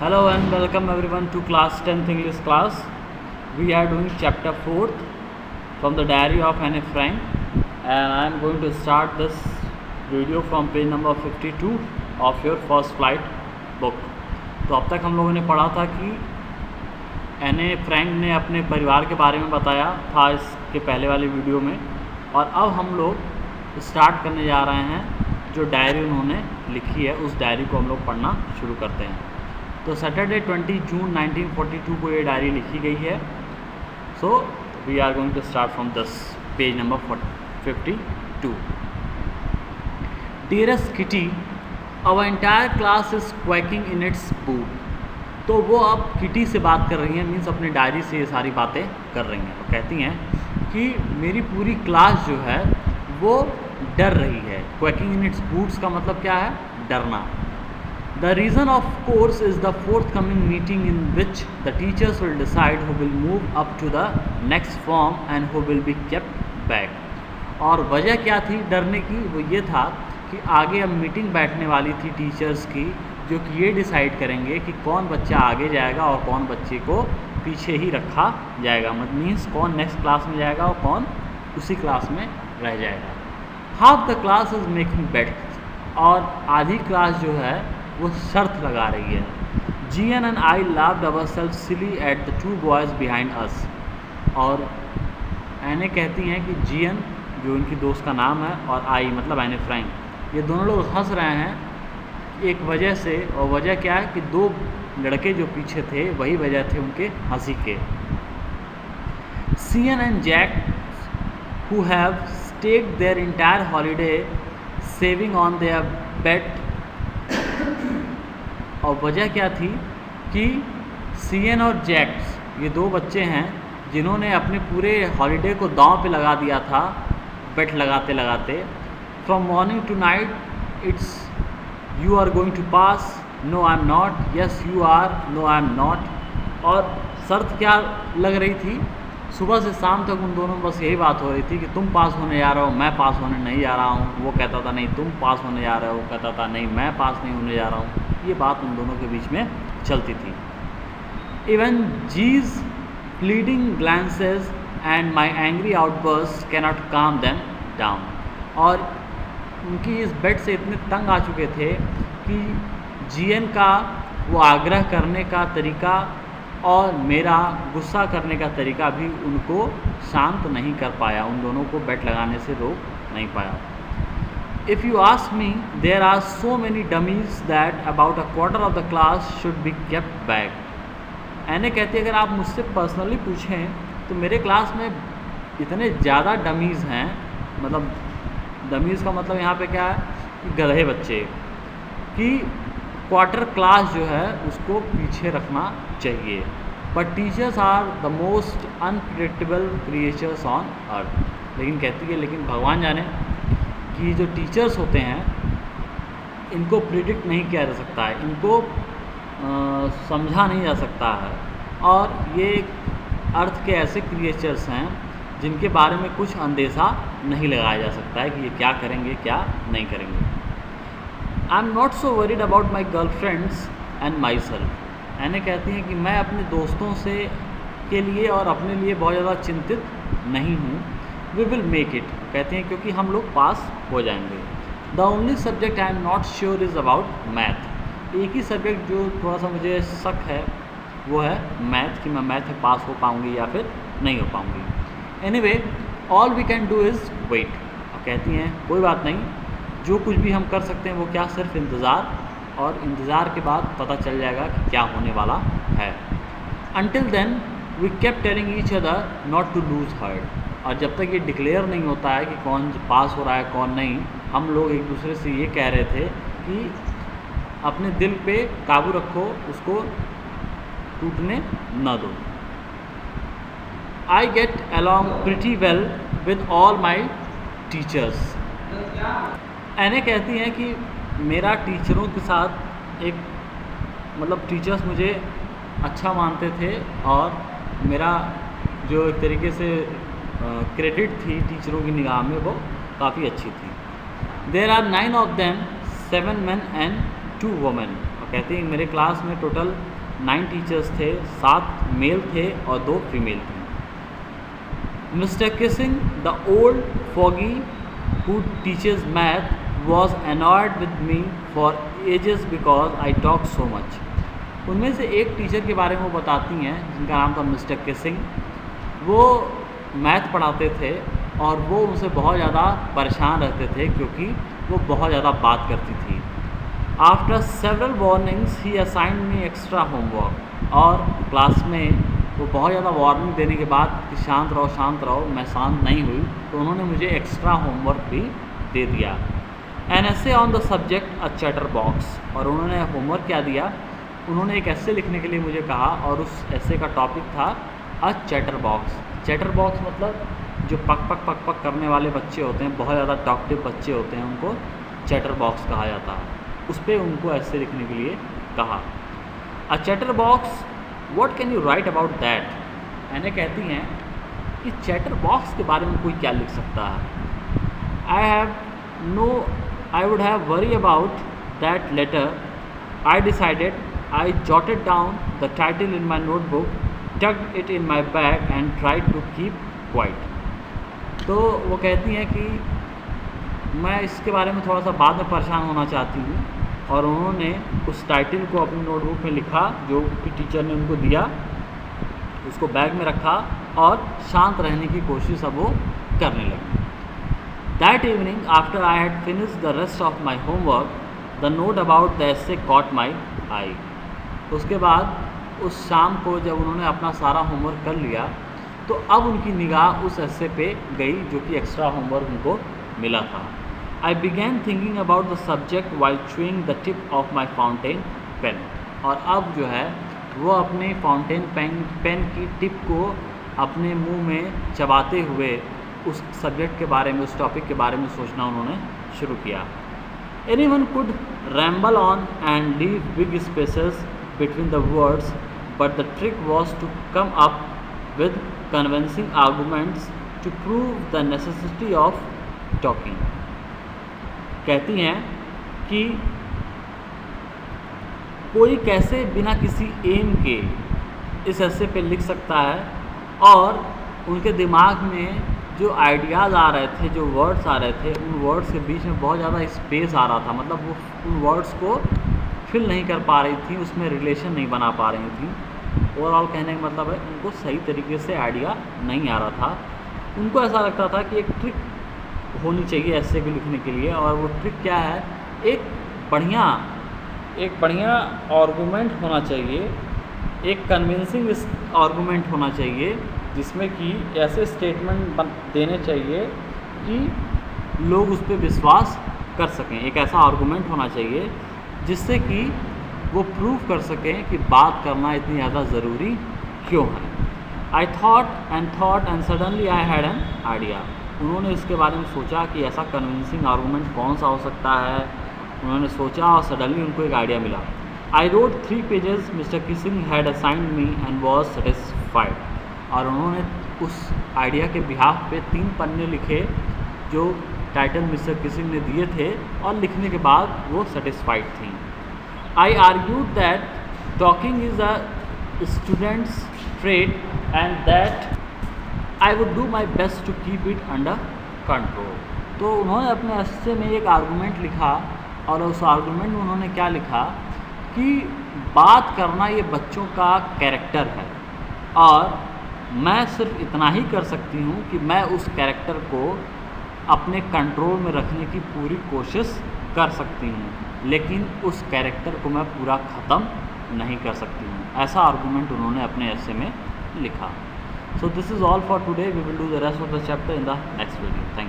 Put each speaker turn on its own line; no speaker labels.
Hello and welcome everyone to class 10th English class. We are doing chapter 4th from the diary of Anne Frank, and I am going to start this video from page number 52 of your first flight book. तो अब तक हम लोगों ने पढ़ा था कि एने फ्रैंक ने अपने परिवार के बारे में बताया था इसके पहले वाले वीडियो में, और अब हम लोग स्टार्ट करने जा रहे हैं जो डायरी उन्होंने लिखी है उस डायरी को हम लोग पढ़ना शुरू करते हैं। तो सैटरडे 20 जून 1942 को ये डायरी लिखी गई है। So we are going to start from this page number 52। Dearest Kitty, our entire class is quaking in its boot. तो वो अब किटी से बात कर रही हैं, मीन्स अपनी डायरी से ये सारी बातें कर रही हैं और कहती हैं कि मेरी पूरी क्लास जो है वो डर रही है। क्वैकिंग इन इट्स बूट्स का मतलब क्या है? डरना। The reason of course is the forthcoming meeting in which the teachers will decide who will move up to the next form and who will be kept back। और वजह क्या थी डरने की? वो ये था कि आगे अब मीटिंग बैठने वाली थी टीचर्स की, जो कि ये डिसाइड करेंगे कि कौन बच्चा आगे जाएगा और कौन बच्चे को पीछे ही रखा जाएगा। मीन्स कौन नेक्स्ट क्लास में जाएगा और कौन उसी क्लास में रह जाएगा। Half the class is making bets, और आधी क्लास जो है वो शर्त लगा रही है। Jean and I laughed ourselves silly at the two boys behind us. और एने कहती हैं कि जीएन जो उनकी दोस्त का नाम है और आई मतलब एने फ्रैंक, ये दोनों लोग हंस रहे हैं एक वजह से। और वजह क्या है कि दो लड़के जो पीछे थे वही वजह थे उनके हंसी के। CN and Jack who have staked their entire holiday saving on their bet. और वजह क्या थी कि सीएन और जैक्स ये दो बच्चे हैं जिन्होंने अपने पूरे हॉलीडे को दांव पे लगा दिया था बेट लगाते लगाते। From morning to night it's you are going to pass, no I am not, yes you are, no I am not. और शर्त क्या लग रही थी? सुबह से शाम तक उन दोनों में बस यही बात हो रही थी कि तुम पास होने जा रहे हो, मैं पास होने नहीं जा रहा हूँ। वो कहता था नहीं तुम पास होने जा रहे हो, कहता था नहीं मैं पास नहीं होने जा रहा हूँ। ये बात उन दोनों के बीच में चलती थी। Even G's pleading glances and my angry outburst cannot calm them down. और उनकी इस बेट से इतने तंग आ चुके थे कि जीएन का वो आग्रह करने का तरीका और मेरा गुस्सा करने का तरीका भी उनको शांत नहीं कर पाया, उन दोनों को बेट लगाने से रोक नहीं पाया। If you ask me, there are so many dummies that about a quarter of the class should be kept back। एने कहती है अगर आप मुझसे पर्सनली पूछें तो मेरे क्लास में इतने ज़्यादा डमीज़ हैं, मतलब डमीज़ का मतलब यहाँ पे क्या है कि गधे बच्चे, कि क्वार्टर क्लास जो है उसको पीछे रखना चाहिए। But teachers are the most unpredictable creatures on earth. लेकिन कहती है लेकिन भगवान जाने कि जो टीचर्स होते हैं इनको प्रिडिक्ट नहीं किया जा सकता है, इनको समझा नहीं जा सकता है। और ये अर्थ के ऐसे क्रिएचर्स हैं जिनके बारे में कुछ अंदेशा नहीं लगाया जा सकता है कि ये क्या करेंगे क्या नहीं करेंगे। आई am not so worried about my girlfriends and my self. एने कहती हैं कि मैं अपने दोस्तों से के लिए और अपने लिए बहुत ज़्यादा चिंतित नहीं हूँ। वी विल मेक इट, कहते हैं क्योंकि हम लोग पास हो जाएंगे। The only subject I am not sure is about math. एक ही सब्जेक्ट जो थोड़ा सा मुझे शक है वो है मैथ, कि मैं मैथ में पास हो पाऊँगी या फिर नहीं हो पाऊँगी। Anyway all we can do is wait. और कहती हैं कोई बात नहीं, जो कुछ भी हम कर सकते हैं वो क्या, सिर्फ इंतज़ार, और इंतज़ार के बाद पता चल जाएगा कि क्या होने वाला है। Until then we kept telling each other not to lose heart. और जब तक ये डिक्लेयर नहीं होता है कि कौन पास हो रहा है कौन नहीं, हम लोग एक दूसरे से ये कह रहे थे कि अपने दिल पे काबू रखो, उसको टूटने न दो। I get along pretty well with all my teachers. एने कहती हैं कि मेरा टीचरों के साथ एक मतलब टीचर्स मुझे अच्छा मानते थे और मेरा जो एक तरीके से क्रेडिट थी टीचरों की निगाह में वो काफ़ी अच्छी थी। There are 9 of them, 7 men and 2 women। कहती हैं मेरे क्लास में टोटल 9 टीचर्स थे, 7 मेल थे और 2 फीमेल थे। Mister Keesing the old foggy who teaches math was annoyed with me for ages because I talk so much। उनमें से एक टीचर के बारे में वो बताती हैं जिनका नाम था मिस्टर किसिंग। वो मैथ पढ़ाते थे और वो उनसे बहुत ज़्यादा परेशान रहते थे क्योंकि वो बहुत ज़्यादा बात करती थी। आफ्टर सेवरल वार्निंग्स ही असाइंड मी एक्स्ट्रा होमवर्क। और क्लास में वो बहुत ज़्यादा वार्निंग देने के बाद कि शांत रहो, मैं शांत नहीं हुई तो उन्होंने मुझे एक्स्ट्रा होमवर्क भी दे दिया। An essay on the subject a chatter box. और उन्होंने होमवर्क क्या दिया, उन्होंने एक ऐसे लिखने के लिए मुझे कहा और उस ऐसे का टॉपिक था अ चैटर बॉक्स। चैटर बॉक्स मतलब जो पक पक पक पक करने वाले बच्चे होते हैं, बहुत ज़्यादा टॉकटिव बच्चे होते हैं, उनको चैटर बॉक्स कहा जाता है। उस पर उनको ऐसे लिखने के लिए कहा। A chatterbox, what can you write about that. मैंने कहती हैं कि चैटर बॉक्स के बारे में कोई क्या लिख सकता है। I would have worry about that letter. I decided, I jotted down the title in my notebook, tugged it in my bag and tried to keep quiet. तो वो कहती हैं कि मैं इसके बारे में थोड़ा सा बाद में परेशान होना चाहती हूँ और उन्होंने उस टाइटल को अपनी नोटबुक में लिखा जो कि टीचर ने उनको दिया, उसको बैग में रखा और शांत रहने की कोशिश अब वो करने लगी। That evening after I had finished the rest of my homework, the note about the essay caught my eye. उसके बाद उस शाम को जब उन्होंने अपना सारा होमवर्क कर लिया तो अब उनकी निगाह उस एसे पे गई जो कि एक्स्ट्रा होमवर्क उनको मिला था। I began thinking about the subject while chewing the tip of my fountain pen। और अब जो है वो अपने फाउंटेन पेन की टिप को अपने मुंह में चबाते हुए उस सब्जेक्ट के बारे में, उस टॉपिक के बारे में सोचना उन्होंने शुरू किया। Anyone could ramble on and leave big spaces between the words, but the trick was to come up with convincing arguments to prove the necessity of talking। कहती हैं कि कोई कैसे बिना किसी एम के इस ऐसे पे लिख सकता है और उनके दिमाग में जो आइडियाज़ आ रहे थे, जो वर्ड्स आ रहे थे, उन वर्ड्स के बीच में बहुत ज़्यादा स्पेस आ रहा था। मतलब वो उन वर्ड्स को फिल नहीं कर पा रही थी, उसमें रिलेशन नहीं बना पा रही थी। ओवरऑल कहने का मतलब है उनको सही तरीके से आइडिया नहीं आ रहा था। उनको ऐसा लगता था कि एक ट्रिक होनी चाहिए ऐसे को लिखने के लिए, और वो ट्रिक क्या है, एक बढ़िया आर्गूमेंट होना चाहिए, एक कन्विंसिंग आर्गूमेंट होना चाहिए जिसमें कि ऐसे स्टेटमेंट देने चाहिए कि लोग उस पर विश्वास कर सकें। एक ऐसा आर्गूमेंट होना चाहिए जिससे कि वो प्रूव कर सकें कि बात करना इतनी ज़्यादा ज़रूरी क्यों है। I thought and suddenly I had an idea. उन्होंने इसके बारे में सोचा कि ऐसा कन्विंसिंग आर्गूमेंट कौन सा हो सकता है। उन्होंने सोचा और सडनली उनको एक आइडिया मिला। I wrote 3 pages mister Keesing had assigned me and was satisfied. और उन्होंने उस आइडिया के बिहाफ पे 3 पन्ने लिखे जो टाइटल मिस्टर किसिंग ने दिए थे, और लिखने के बाद वो सेटिस्फाइड थी। I argued that talking is a student's trade and that I would do my best to keep it under control. तो उन्होंने अपने ऐसे में एक आर्गूमेंट लिखा, और उस आर्गूमेंट में उन्होंने क्या लिखा कि बात करना ये बच्चों का कैरेक्टर है, और मैं सिर्फ इतना ही कर सकती हूँ कि मैं उस कैरेक्टर को अपने कंट्रोल में रखने की पूरी कोशिश कर सकती हूँ, लेकिन उस कैरेक्टर को मैं पूरा ख़त्म नहीं कर सकती हूँ। ऐसा आर्गूमेंट उन्होंने अपने ऐसे में लिखा। So this is all for today. We will do the rest of the chapter in the next video. Thank you.